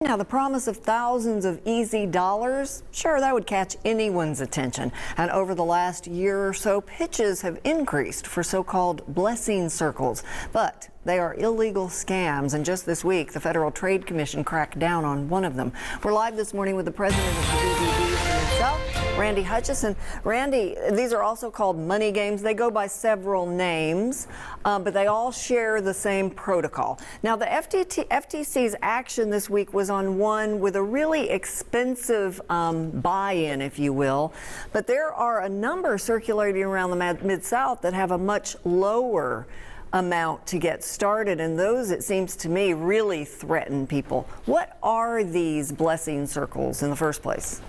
Now, the promise of thousands of easy dollars, sure, that would catch anyone's attention. And over the last year or so, pitches have increased for so-called blessing circles. But they are illegal scams, and just this week, the Federal Trade Commission cracked down on one of them. We're live this morning with the president of the BBB himself, Randy Hutchison. Randy, these are also called money games. They go by several names, but they all share the same protocol. Now, the FTC's action this week was on one with a really expensive buy-in, if you will. But there are a number circulating around the Mid-South that have a much lower amount to get started, and those, it seems to me, really threaten people. What are these blessing circles in the first place?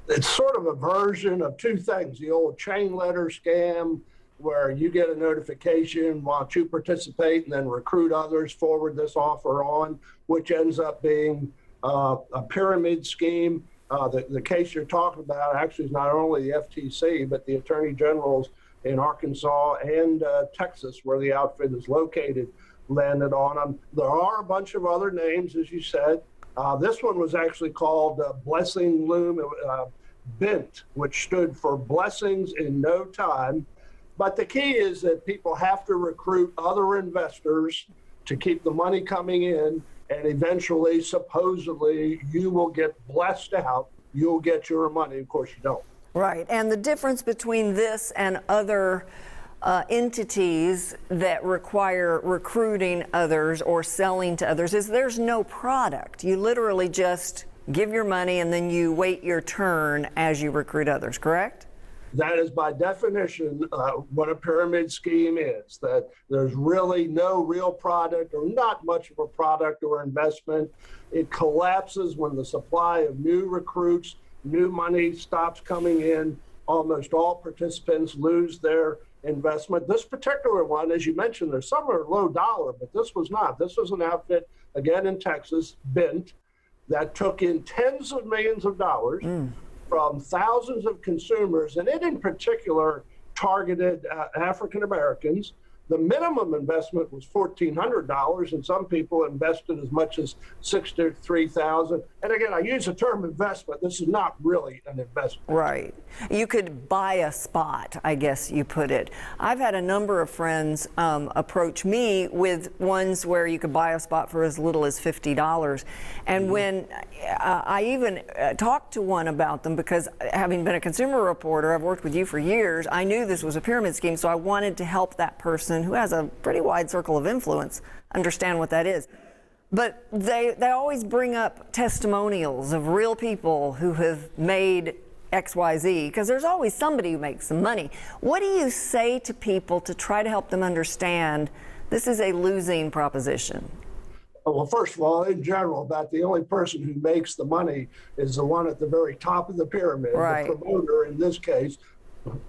It's sort of a version of two things. The old chain letter scam, where you get a notification, why don't you participate, and then recruit others, forward this offer on, which ends up being a pyramid scheme. The case you're talking about actually is not only the FTC, but the attorney generals in Arkansas and Texas, where the outfit is located, landed on them. There are a bunch of other names, as you said. This one was actually called Blessing Loom BINT, which stood for Blessings in No Time. But the key is that people have to recruit other investors to keep the money coming in, and eventually, supposedly, you will get blessed out. You'll get your money. Of course, you don't. Right. And the difference between this and other entities that require recruiting others or selling to others is there's no product. You literally just give your money and then you wait your turn as you recruit others, correct? That is by definition what a pyramid scheme is, that there's really no real product or not much of a product or investment. It collapses when the supply of new recruits, new money stops coming in. Almost all participants lose their investment. This particular one, as you mentioned, there's some are low dollar, but this was not. This was an outfit, again in Texas, BINT, that took in tens of millions of dollars from thousands of consumers, and it in particular targeted African Americans. The minimum investment was $1,400, and some people invested as much as $63,000. And again, I use the term investment. This is not really an investment. Right. You could buy a spot, I guess you put it. I've had a number of friends approach me with ones where you could buy a spot for as little as $50. And when I even talked to one about them, because having been a consumer reporter, I've worked with you for years, I knew this was a pyramid scheme, so I wanted to help that person who has a pretty wide circle of influence understand what that is. But they always bring up testimonials of real people who have made XYZ, because there's always somebody who makes some money. What do you say to people to try to help them understand this is a losing proposition? Well, first of all, in general, about the only person who makes the money is the one at the very top of the pyramid, right. The promoter in this case,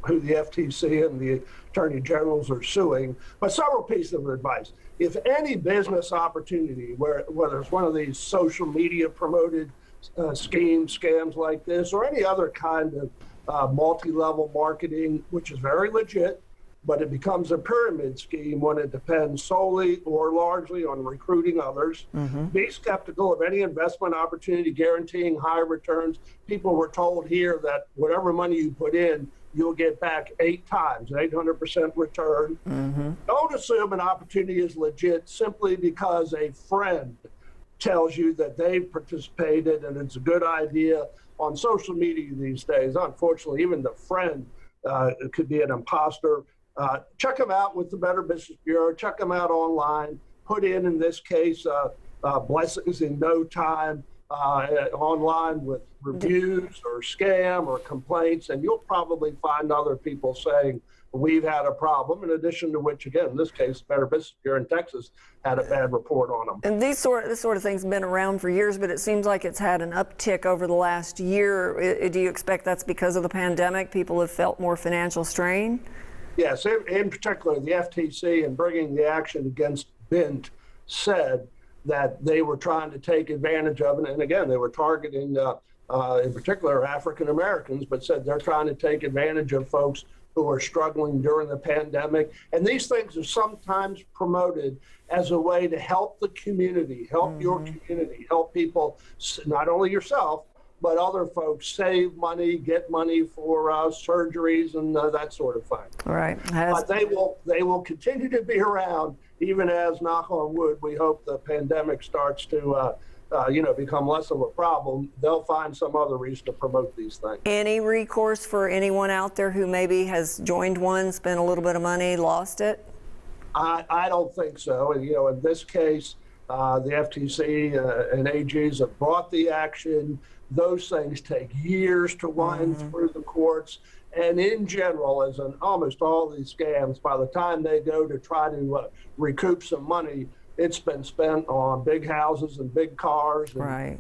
who the FTC and the attorney generals are suing. But several pieces of advice. If any business opportunity, whether it's one of these social media promoted scams like this, or any other kind of multi-level marketing, which is very legit, but it becomes a pyramid scheme when it depends solely or largely on recruiting others. Be skeptical of any investment opportunity guaranteeing high returns. People were told here that whatever money you put in, you'll get back 8 times, 800% return. Don't assume an opportunity is legit simply because a friend tells you that they've participated and it's a good idea. On social media these days, unfortunately, even the friend could be an imposter. Check them out with the Better Business Bureau. Check them out online. Put in this case, Blessings in No Time online with reviews or scam or complaints, and you'll probably find other people saying, we've had a problem, in addition to which, again, in this case, Better Business Bureau in Texas had a bad report on them. And this sort of thing's been around for years, but it seems like it's had an uptick over the last year. Do you expect that's because of the pandemic? People have felt more financial strain? Yes, in particular, the FTC, in bringing the action against BINT, said that they were trying to take advantage of it. And again, they were targeting, in particular, African Americans, but said they're trying to take advantage of folks who are struggling during the pandemic. And these things are sometimes promoted as a way to help the community, help your community, help people, not only yourself, but other folks save money, get money for surgeries and that sort of thing. Right. But they will continue to be around, even as, knock on wood, we hope the pandemic starts to become less of a problem. They'll find some other reason to promote these things. Any recourse for anyone out there who maybe has joined one, spent a little bit of money, lost it? I don't think so. And, in this case, the FTC and AGs have brought the action. Those things take years to wind through the courts. And in general, as in almost all these scams, by the time they go to try to recoup some money, it's been spent on big houses and big cars and,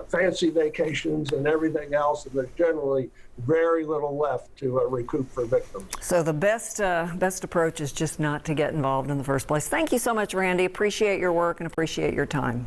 fancy vacations and everything else. And there's generally very little left to recoup for victims. So the best approach is just not to get involved in the first place. Thank you so much, Randy. Appreciate your work and appreciate your time.